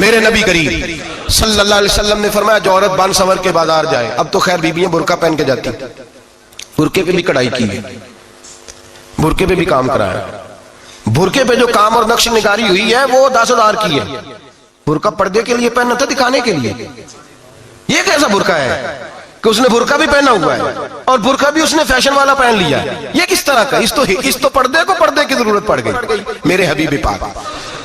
میرے نبی کریم صلی اللہ علیہ وسلم نے فرمایا جو عورت بن سنور کے بازار جائے، اب تو خیر بیویاں برقع پہن کے جاتی، برقعے پہ بھی کڑھائی کی ہے، برقعے پہ بھی کام کرایا، برقعے پہ جو کام اور نقش نگاری ہوئی ہے وہ 10,000 کی ہے، برقع پردے کے لیے پہننا تھا، دکھانے کے لیے۔ یہ کیسا برقع ہے کہ اس نے برقع بھی پہنا ہوا ہے اور برقع بھی اس نے فیشن والا پہن لیا ہے؟ یہ کس طرح کا؟ اس تو پردے کو پردے کی ضرورت پڑ گئی۔ میرے حبیب پاک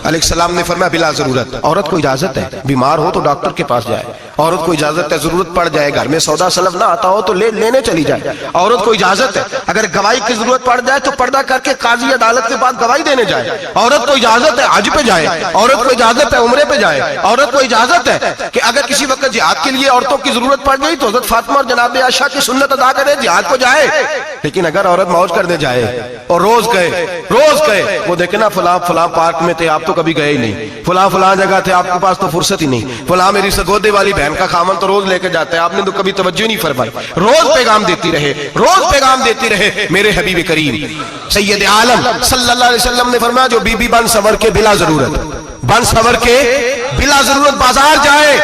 علیہ السلام نے فرمایا بلا ضرورت، عورت کو اجازت ہے بیمار ہو تو ڈاکٹر کے پاس جائے، عورت کو اجازت ہے ضرورت پڑ جائے گھر میں سودا سلف نہ آتا ہو تو لینے چلی جائے، عورت کو اجازت ہے اگر گواہی کی ضرورت پڑ جائے تو پردہ کر کے قاضی عدالت کے بعد گواہی دینے جائے، عورت کو اجازت ہے حج پہ جائے، عورت کو اجازت ہے عمرے پہ جائے، عورت کو اجازت ہے کہ اگر کسی وقت جہاد کے لیے عورتوں کی ضرورت پڑ گئی تو حضرت فاطمہ اور جناب عائشہ کی سنت ادا کرے، جہاد کو جائے۔ لیکن اگر عورت موج کرنے جائے اور روز گئے وہ دیکھے نا فلاں پارک میں تھے آپ تو کبھی گئے ہی نہیں، فلاں جگہ تھے آپ کے پاس تو فرصت ہی نہیں، فلاں میری سگودے والی بہن کا خامن تو روز لے کے جاتے ہیں آپ نے تو کبھی توجہ نہیں فرمائی، روز پیغام دیتی رہے۔ میرے حبیب کریم سید عالم صلی اللہ علیہ وسلم نے فرمایا جو بی بی بن سنور کے بلا ضرورت بازار جائے،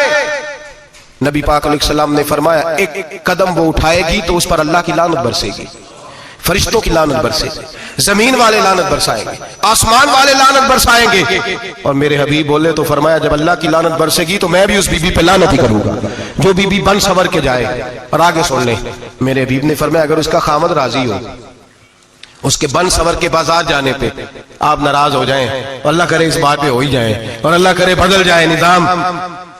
نبی پاک علیہ السلام نے فرمایا ایک قدم وہ اٹھائے گی تو اس پر اللہ کی لعنت برسے گی، فرشتوں کی لعنت برسے گی، زمین والے لعنت برسائیں گے، آسمان والے لعنت برسائیں گے۔ اور میرے حبیب بولے تو فرمایا جب اللہ کی لعنت برسے گی تو میں بھی اس بی بی پہ لعنت ہی کروں گا جو بی بی بن سنور کے جائے۔ اور آگے سن لیں، میرے حبیب نے فرمایا اگر اس کا خامد راضی ہو اس کے بن سنور کے بازار جانے پہ، آپ ناراض ہو جائیں، اللہ کرے اس بات پہ ہو ہی جائیں اور اللہ کرے بدل جائے نظام،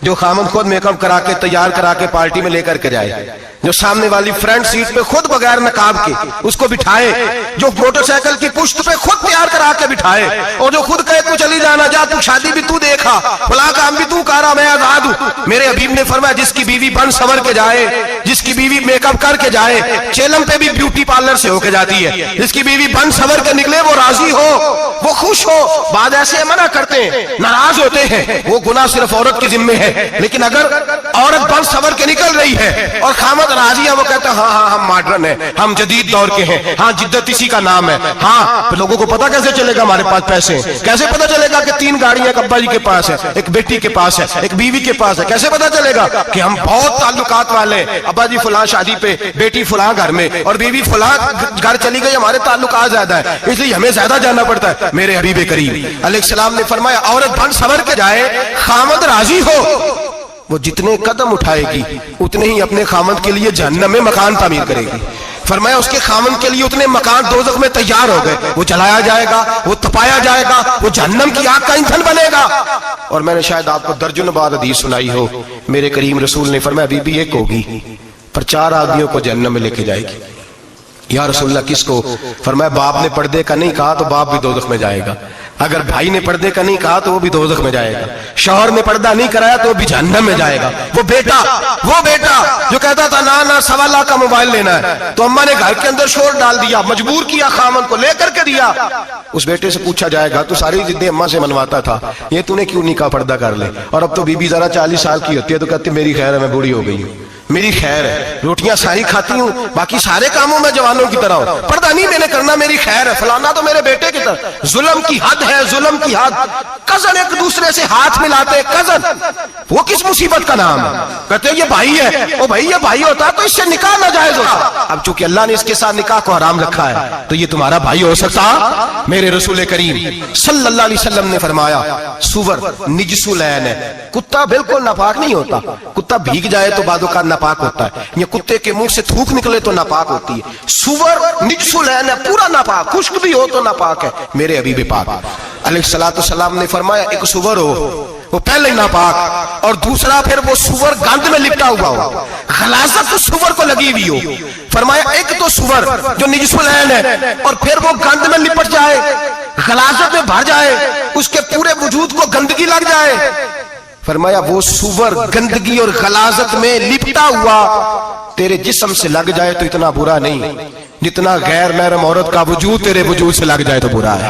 جو خامد خود میک اپ کرا کے تیار کرا کے پارٹی میں لے کر کے جائے، جو سامنے والی فرنٹ سیٹ پہ خود بغیر نقاب کے اس کو بٹھائے، جو موٹر سائیکل کی پشت پہ خود تیار کرا کے بٹھائے، اور جو خود کہے تو چلی جانا جا تو شادی بھی تو دیکھا فلاں کام بھی تو کرا میں آزاد ہوں۔ میرے حبیب نے فرمایا جس کی بیوی بن سنور کے جائے، جس کی بیوی میک اپ کر کے جائے، چیلم پہ بھی بیوٹی پارلر سے ہو کے جاتی ہے، جس کی بیوی بن سنور کے نکلے وہ راضی ہو، وہ خوش ہو۔ بعد ایسے منع کرتے ہیں، ناراض ہوتے ہیں، وہ گناہ صرف عورت کی ذمہ ہے، لیکن اگر عورت بن سنور کے نکل رہی ہے اور خامد راضی ہے، وہ کہتا ہے ہاں ہم ماڈرن ہیں، ہم جدید دور کے ہیں، ہاں جدت اسی کا نام ہے، ہاں پھر لوگوں کو پتہ کیسے چلے گا ہمارے پاس پیسے ہیں، کیسے پتہ چلے گا کہ 3 گاڑیاں ایک ابا جی کے پاس ہے، ایک بیٹی کے پاس ہے، ایک بیوی کے پاس ہے، کیسے پتہ چلے گا کہ ہم بہت تعلقات والے ہیں، ابا جی فلاں شادی پہ، بیٹی فلاں گھر میں اور بیوی فلاں گھر چلی گئی، ہمارے تعلقات زیادہ ہے اس لیے ہمیں زیادہ جانا پڑتا ہے۔ میرے حبیب کریم علیہ السلام نے فرمایا عورت بن سنور کے جائے، خامد راضی ہو، وہ جتنے قدم اٹھائے گی اتنے ہی اپنے خامد کے لیے جہنم میں مکان تعمیر کرے گی۔ فرمایا اس کے خامد کے لیے اتنے مکان دوزخ میں تیار ہو گئے، وہ جلایا جائے گا، وہ تپایا جائے گا، وہ جہنم کی آگ کا ایندھن بنے گا۔ اور میں نے شاید آپ کو درجنوں بار حدیث سنائی ہو، میرے کریم رسول نے فرمایا بی بی ایک ہوگی پر 4 آدمیوں کو جہنم میں لے کے جائے گی۔ یا رسول اللہ کس کو؟ فرمایا باپ نے پردے کا نہیں کہا تو باپ بھی دوزخ میں جائے گا، اگر بھائی نے پردے کا نہیں کہا تو وہ بھی دوزخ میں جائے گا، شوہر نے پردہ نہیں کرایا تو وہ بھی جہنم میں جائے گا۔ وہ بیٹا جو کہتا تھا نا 1.25 لاکھ کا موبائل لینا ہے تو اماں نے گھر کے اندر شور ڈال دیا، مجبور کیا، خامن کو لے کر کے دیا، اس بیٹے سے پوچھا جائے گا تو ساری ضدیں اماں سے منواتا تھا، یہ تو نے کیوں نہیں کہا پردہ کر لے؟ اور اب تو بی بی ذرا 40 سال کی ہوتی ہے تو کہتی میری خیر ہے میں بوڑھی ہو گئی ہوں، میری خیر ہے، روٹیاں ساری کھاتی ہوں باقی سارے کاموں میں جوانوں کی طرح ہوں، پردہ نہیں میں نے کرنا، میری خیر ہے، فلانا تو میرے بیٹے کی طرح۔ ظلم کی حد ہے، ظلم کی حد۔ کزن ایک دوسرے سے ہاتھ ملاتے، کزن وہ کس مصیبت کا نام ہے؟ کہتے ہیں یہ بھائی ہے، او بھائی یہ بھائی ہوتا تو اس سے نکاح ناجائز ہوتا، اب چونکہ اللہ نے اس کے ساتھ نکاح کو حرام رکھا ہے تو یہ تمہارا بھائی ہو سکتا؟ میرے رسول کریم صلی اللہ علیہ وسلم نے فرمایا سور نجس العین ہے، کتا بالکل ناپاک نہیں ہوتا، کتا بھیگ جائے تو بعد اوقات ناپاک ہوتا ہے، یہ کتے کے منہ سے تھوک نکلے تو ناپاک ہوتی ہے، سور نجس العین ہے، پورا ناپاک، خشک بھی ہو تو ناپاک ہے۔ میرے حبیب پاک علیہ السلام نے فرمایا ایک سور ہو وہ پہلے ہی ناپاک، اور دوسرا پھر وہ سور گند میں لپٹا ہوا ہو، غلاظت اس سور کو لگی ہوئی ہو۔ فرمایا ایک تو سور جو نجس العین ہے اور پھر وہ گند میں لپٹ جائے، غلاظت میں بھر جائے، اس کے پورے وجود کو گندگی لگ جائے۔ فرمایا وہ سور گندگی اور غلاظت میں لپٹا ہوا تیرے جسم سے لگ جائے تو اتنا برا نہیں جتنا غیر محرم عورت کا وجود تیرے وجود سے لگ جائے تو برا ہے۔